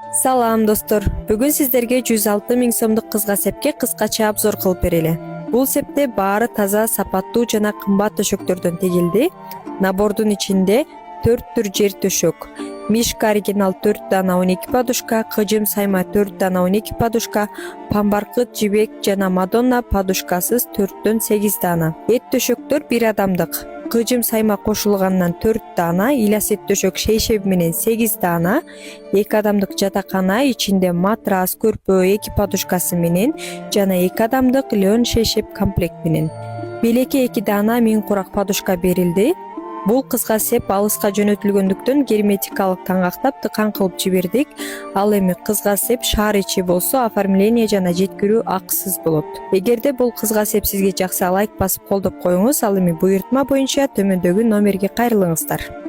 Салам достор. Бүгүн сиздерге 106 миң сомдук кызга сепке кыскача обзор кылып берели. Бул септе баары таза, сапаттуу жана кымбат төшөктөрдөн тегилди. Набордун ичинде 4 түр жер төшөк. Мишка оригинал 4 дана 12 подушка, кыжым сайма 4 дана 12 подушка, памбаркыт, жибек жана мадонна подушкасыз 4төн 8 дана. Эт төшөктөр 1 адамдык. Кыжым сайма кошулгандан 4 дана, иласет төшөк шейшеби менен 8 дана, 2 адамдык жатакана ичинде матрас, көрпө, 2 подушкасы менен жана 2 адамдык лен шейшеп комплект менен. Белекке 2 дана миң курак подушка берилди. Бул кызга сеп алыска жөнөтүлгөндүктөн герметикалык таңактап тыкан кылып жибердик. Ал эми кызга сеп шаар ичи болсо оформление жана жеткирүү акысыз болот. Эгерде бул кызга сеп сизге жакса, лайк басып колдоп коюңуз. Ал эми буйртма боюнча төмөндөгү номерге кайрылыңыздар.